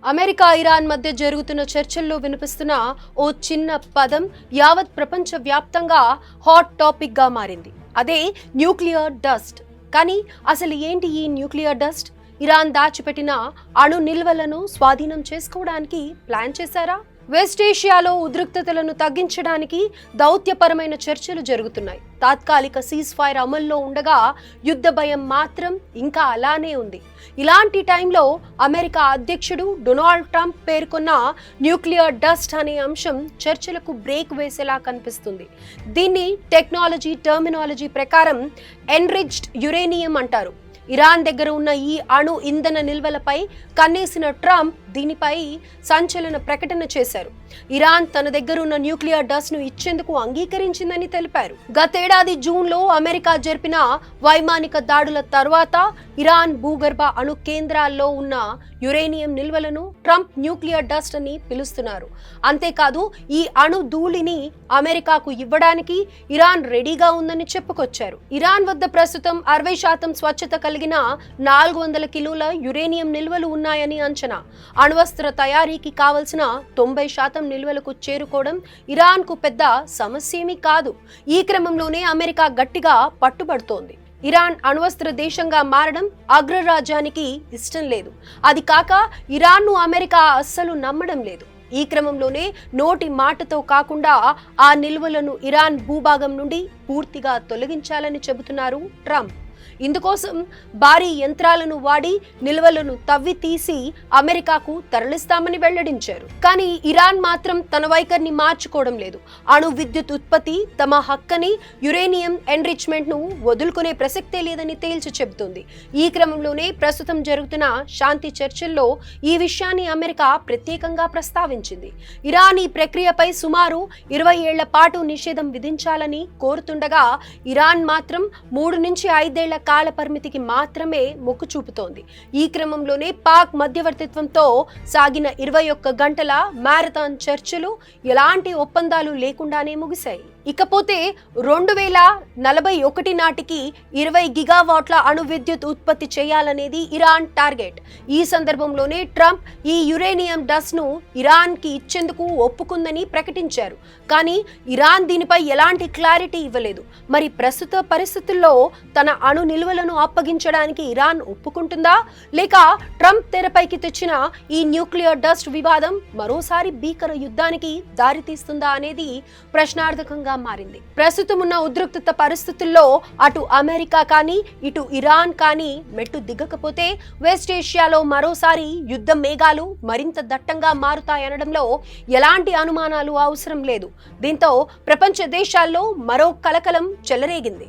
America Iran మధ్య జరుగుతున్న చర్చల్లో వినిపిస్తున్న ఓ చిన్న పదం యావత్ ప్రపంచ వ్యాప్తంగా హాట్ టాపిక్ గా మారింది. అదే న్యూక్లియర్ డస్ట్. కానీ అసలు ఏంటి ఈ న్యూక్లియర్ డస్ట్? ఇరాన్ దాచిపెట్టిన అణు నిల్వలను స్వాధీనం చేసుకోవడానికి ప్లాన్ చేశారా? వెస్ట్ ఏషియాలో ఉద్రిక్తతలను తగ్గించడానికి దౌత్యపరమైన చర్చలు జరుగుతున్నాయి. తాత్కాలిక సీజ్ ఫైర్ అమల్లో ఉండగా యుద్ధ భయం మాత్రం ఇంకా అలానే ఉంది. ఇలాంటి టైంలో అమెరికా అధ్యక్షుడు డొనాల్డ్ ట్రంప్ పేర్కొన్న న్యూక్లియర్ డస్ట్ అనే అంశం చర్చలకు బ్రేక్ వేసేలా కనిపిస్తుంది. దీన్ని టెక్నాలజీ టర్మినాలజీ ప్రకారం ఎన్రిచ్డ్ యురేనియం అంటారు. ఇరాన్ దగ్గర ఉన్న ఈ అణు ఇంధన నిల్వలపై కన్నేసిన ట్రంప్ దీనిపై సంచలన ప్రకటన చేశారు. ఇరాన్ తన దగ్గర ఉన్న న్యూక్లియర్ డస్ట్ ను ఇచ్చేందుకు అంగీకరించిందని తెలిపారు. గతేడాది జూన్లో అమెరికా జరిపిన వైమానిక దాడుల తర్వాత ఇరాన్ భూగర్భ అణు కేంద్రాల్లో ఉన్న యురేనియం నిల్వలను ట్రంప్ న్యూక్లియర్ డస్ట్ అని పిలుస్తున్నారు. అంతేకాదు ఈ అణు ధూళిని అమెరికాకు ఇవ్వడానికి ఇరాన్ రెడీగా ఉందని చెప్పుకొచ్చారు. ఇరాన్ వద్ద ప్రస్తుతం 60% స్వచ్ఛత కలిగిన 400 కిలోల యురేనియం నిల్వలు ఉన్నాయని అంచనా. అణ్వస్త్ర తయారీకి కావలసిన 90% నిల్వలకు చేరుకోవడం ఇరాన్కు పెద్ద సమస్యేమీ కాదు. ఈ క్రమంలోనే అమెరికా గట్టిగా పట్టుబడుతోంది. ఇరాన్ అణ్వస్త్ర దేశంగా మారడం అగ్రరాజ్యానికి ఇష్టం లేదు. అది కాక ఇరాన్ను అమెరికా అస్సలు నమ్మడం లేదు. ఈ క్రమంలోనే నోటి మాటతో కాకుండా ఆ నిల్వలను ఇరాన్ భూభాగం నుండి పూర్తిగా తొలగించాలని చెబుతున్నారు ట్రంప్. ఇందుకోసం భారీ యంత్రాలను వాడి నిల్వలను తవ్వి తీసి అమెరికాకు తరలిస్తామని వెల్లడించారు. కానీ ఇరాన్ మాత్రం తన వైఖరిని మార్చుకోవడం లేదు. అణు విద్యుత్ ఉత్పత్తి తమ హక్కని, యురేనియం ఎన్రిచ్మెంట్ ను వదులుకునే ప్రసక్తే లేదని తేల్చి చెబుతుంది. ఈ క్రమంలోనే ప్రస్తుతం జరుగుతున్న శాంతి చర్చల్లో ఈ విషయాన్ని అమెరికా ప్రత్యేకంగా ప్రస్తావించింది. ఇరాన్ ఈ ప్రక్రియపై సుమారు 20 ఏళ్ల పాటు నిషేధం విధించాలని కోరుతుండగా ఇరాన్ మాత్రం 3 నుంచి 5 ఏళ్ల కాల పరిమితికి మాత్రమే మొక్కు చూపుతోంది. ఈ క్రమంలోనే పాక్ మధ్యవర్తిత్వంతో సాగిన 21 గంటల మ్యారథాన్ చర్చలు ఎలాంటి ఒప్పందాలు లేకుండానే ముగిశాయి. ఇకపోతే 2041 నాటికి 20 గిగావాట్ల అణు విద్యుత్ ఉత్పత్తి చేయాలనేది ఇరాన్ టార్గెట్. ఈ సందర్భంలోనే ట్రంప్ ఈ యురేనియం డస్ట్ ను ఇరాన్ కి ఇచ్చేందుకు ఒప్పుకుందని ప్రకటించారు. కానీ ఇరాన్ దీనిపై ఎలాంటి క్లారిటీ ఇవ్వలేదు. మరి ప్రస్తుత పరిస్థితుల్లో తన అణు నిల్వలను అప్పగించడానికి ఇరాన్ ఒప్పుకుంటుందా, లేక ట్రంప్ తెరపైకి తెచ్చిన ఈ న్యూక్లియర్ డస్ట్ వివాదం మరోసారి భీకర యుద్ధానికి దారితీస్తుందా అనేది ప్రశ్నార్థకంగా మారింది. ప్రస్తుతం ఉన్న ఉద్రిక్తత పరిస్థితుల్లో అటు అమెరికా కానీ ఇటు ఇరాన్ కానీ మెట్టు దిగకపోతే వెస్ట్ ఏషియాలో మరోసారి యుద్ధ మేఘాలు మరింత దట్టంగా మారుతాయనడంలో ఎలాంటి అనుమానాలు అవసరం లేదు. దీంతో ప్రపంచ దేశాల్లో మరో కలకలం చెలరేగింది.